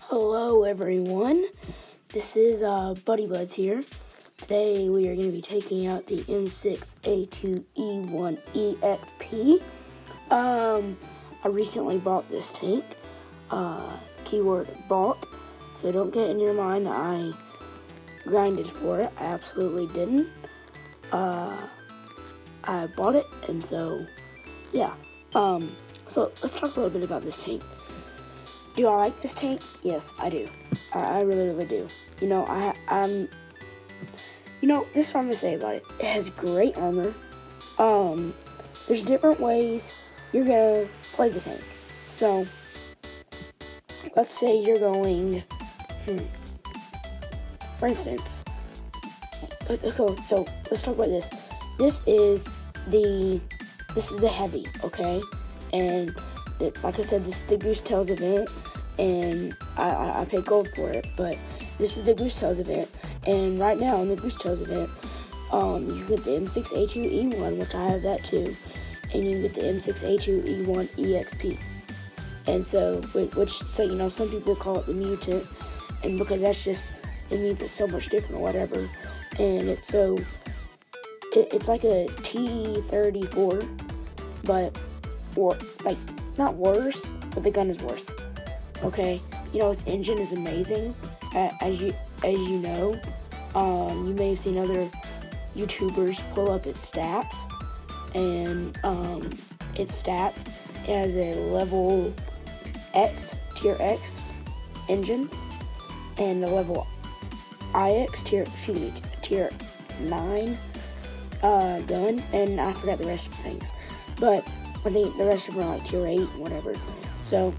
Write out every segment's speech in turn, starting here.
Hello everyone, this is Buddy Buds here. Today we are going to be taking out the M6A2E1 EXP. I recently bought this tank, keyword bought, so don't get in your mind that I grinded for it. I absolutely didn't. I bought it, and so, yeah. So let's talk a little bit about this tank. Do I like this tank? Yes, I do. I really do. You know, this is what I'm gonna say about it. It has great armor. There's different ways you're gonna play the tank. So, let's say you're going, for instance, so let's talk about this. This is the heavy, okay? And like I said, this is the Goose Tales event, and I paid gold for it, but this is the Goose Tales event, and right now in the Goose Tales event, you get the M6A2E1, which I have that too, and you get the M6A2E1 EXP, and so, you know, some people call it the Mutant, and because that's just, it means it's so much different or whatever, and it's like a T-34, but, not worse, but the gun is worse. Okay, you know, its engine is amazing. As you know, you may have seen other YouTubers pull up its stats, and it has a level X, tier X engine, and a level IX, tier 9 gun, and I forgot the rest of the things, but I think the rest of them are like tier 8, whatever. So,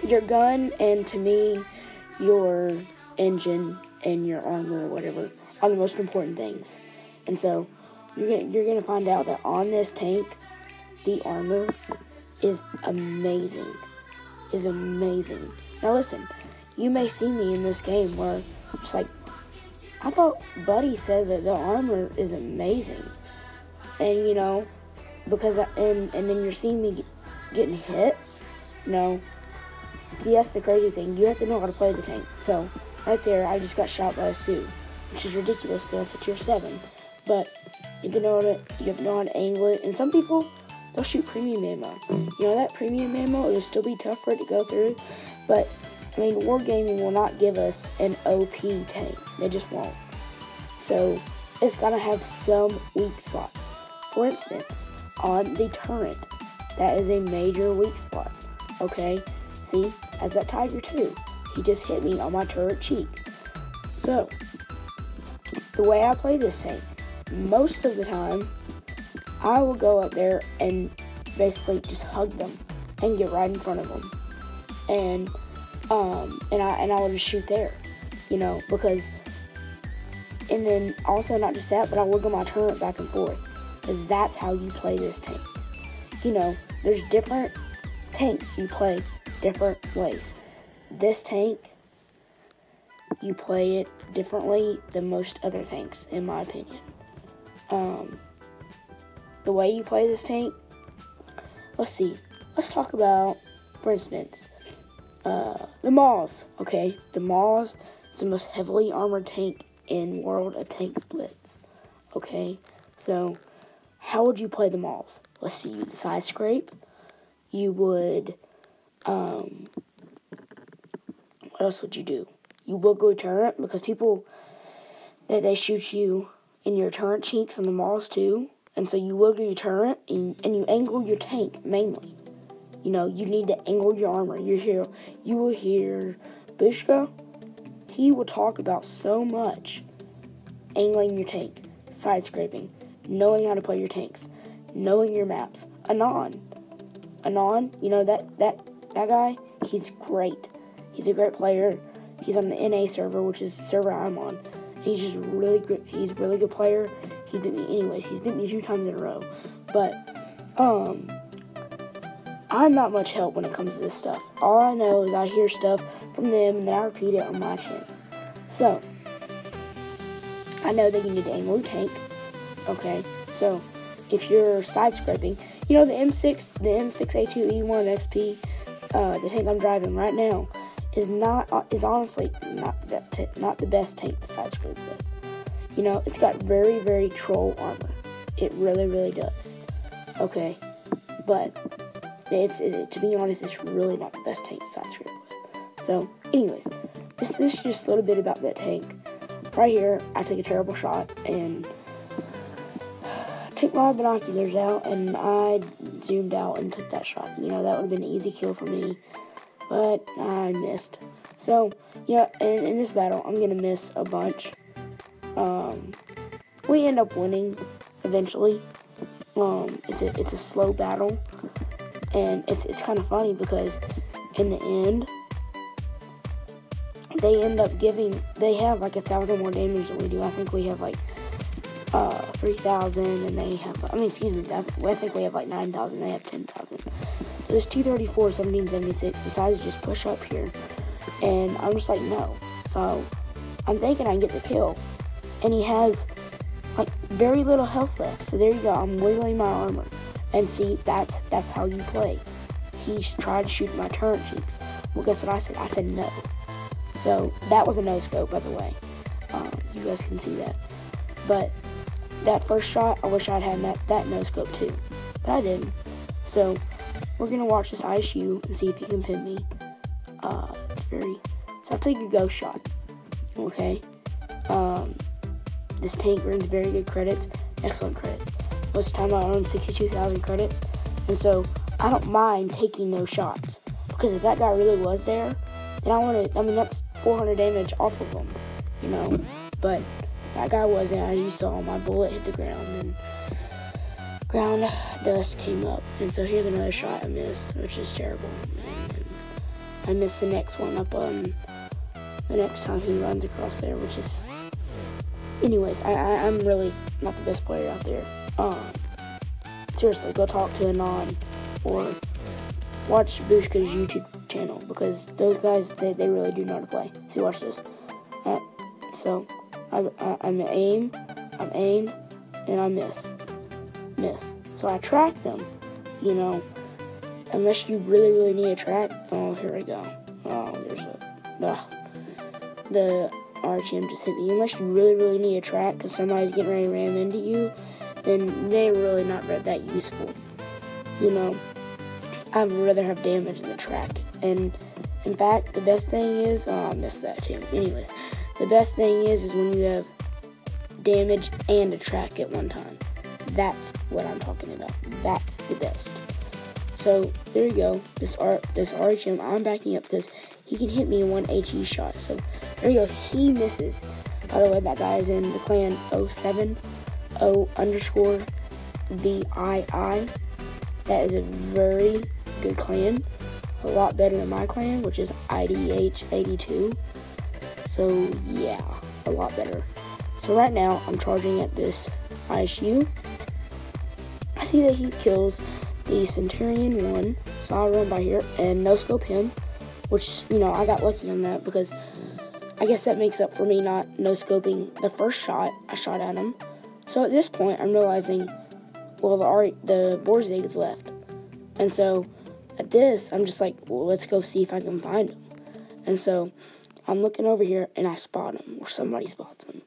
your gun and, to me, your engine and your armor or whatever are the most important things. And so, you're going to find out that on this tank, the armor is amazing. Now listen, you may see me in this game where it's like, I thought Buddy said that the armor is amazing. And, you know, because and then you're seeing me getting hit. No, see, that's the crazy thing. You have to know how to play the tank. So right there, I just got shot by a Sioux, which is ridiculous because that's a tier 7. But you have to know how to angle it. And some people, they'll shoot premium ammo. You know, that premium ammo, it'll still be tough for it to go through. But I mean, Wargaming will not give us an OP tank. They just won't. So it's gotta have some weak spots. For instance, on the turret, that is a major weak spot. Okay, see, as that Tiger 2, he just hit me on my turret cheek. So, the way I play this tank, most of the time, I will go up there and basically just hug them and get right in front of them, and I will just shoot there, you know, because, and then also not just that, but I'll wiggle my turret back and forth, because that's how you play this tank. You know, there's different tanks you play different ways. This tank, you play it differently than most other tanks, in my opinion. The way you play this tank, let's talk about, for instance, the Maus, okay? The Maus is the most heavily armored tank in World of Tanks Blitz, okay? So, how would you play the Maus? Let's see, you'd side scrape, you would, what else would you do? You would go turret, because people, they shoot you in your turret cheeks on the Maus too, and so you wiggle your turret, and you angle your tank, mainly. You know, you need to angle your armor. You will hear Bushka, he will talk about so much angling your tank, side scraping, knowing how to play your tanks, knowing your maps. Anon, you know, that guy, he's great. He's a great player. He's on the NA server, which is the server I'm on. He's just really good. He's a really good player. He beat me anyways. He's beat me 2 times in a row. But, I'm not much help when it comes to this stuff. All I know is I hear stuff from them and then I repeat it on my channel. So, I know that you need to angle your tank. Okay, so if you're side scraping, you know, the M6A2E1 XP, the tank I'm driving right now, is honestly not the best tank to side scrape with. You know, it's got very, very troll armor. It really, really does. Okay, but to be honest, it's really not the best tank to side scrape with. So, anyways, this is just a little bit about that tank. Right here, I took a terrible shot and took my binoculars out and I zoomed out and took that shot. You know, that would have been an easy kill for me, but I missed. So, yeah, in this battle, I'm going to miss a bunch. We end up winning eventually. It's a slow battle, and it's kind of funny because in the end, they have like 1,000 more damage than we do. I think we have like 3,000, and they have, I think we have like 9,000, they have 10,000. So this 234, 1776 decides to just push up here, and I'm just like, no. So I'm thinking I can get the kill, and he has like very little health left. So there you go, I'm wiggling my armor, and see, that's how you play. He's tried to shoot my turret cheeks. Well, guess what I said? I said no. So that was a no scope, by the way. You guys can see that. But that first shot, I wish I'd had that no scope too, but I didn't. So we're gonna watch this ISU and see if he can pin me. So I'll take a ghost shot. Okay. This tank earns very good credits, excellent credits. Most of the time I earn 62,000 credits, and so I don't mind taking those shots, because if that guy really was there, then that's 400 damage off of him, you know. But that guy wasn't. As you saw, my bullet hit the ground, and ground dust came up. And so here's another shot I missed, which is terrible. And I missed the next one up on the next time he runs across there, which is... Anyways, I'm really not the best player out there. Seriously, go talk to Anon or watch Bushka's YouTube channel, because those guys, they really do know how to play. See, watch this. So I'm aim, and I miss. So I track them, you know, unless you really, really need a track. Oh, here we go. Oh, the RTM just hit me. Unless you really, really need a track because somebody's getting ready to ram into you, then they're really not that useful, you know. I'd rather have damage than the track. And in fact, the best thing is, I missed that too. Anyways, the best thing is when you have damage and a track at one time. That's what I'm talking about. That's the best. So there you go. This RHM, I'm backing up because he can hit me in one HE shot. So there you go. He misses. By the way, that guy is in the clan 070_VII. That is a very good clan. A lot better than my clan, which is IDH82. So yeah, a lot better. So right now, I'm charging at this ISU. I see that he kills the Centurion 1, so I'll run by here and no-scope him, which, you know, I got lucky on that because I guess that makes up for me not no-scoping the first shot I shot at him. So at this point, I'm realizing, well, the Borzig is left. And so at this, I'm just like, well, let's go see if I can find him. And so I'm looking over here, and I spot him, or somebody spots him.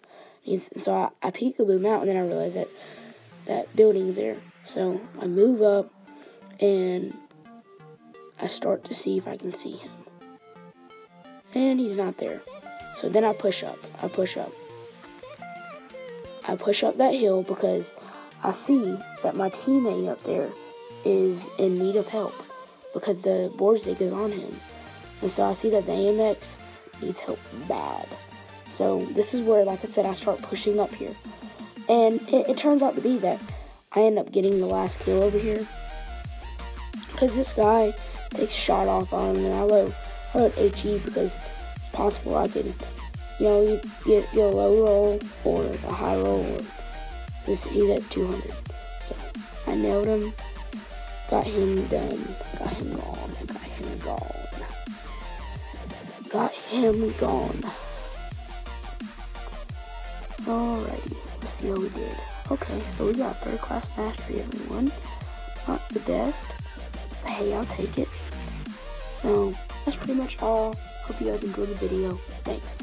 So I peekaboo him out, and then I realize that building's there. So I move up, and I start to see if I can see him. And he's not there. So then I push up. I push up that hill because I see that my teammate up there is in need of help because the Borzig is on him. And so I see that the AMX needs help bad. So this is where, like I said, I start pushing up here. And it turns out to be that I end up getting the last kill over here. Because this guy takes a shot off on him, and I load HE because it's possible I can, you know, you get a low roll or a high roll. Or he's at 200. So I nailed him. Got him done. Got him gone. Alrighty, let's see how we did. Okay, so we got third class mastery, everyone. Not the best, but hey, I'll take it. So that's pretty much all. Hope you guys enjoyed the video. Thanks.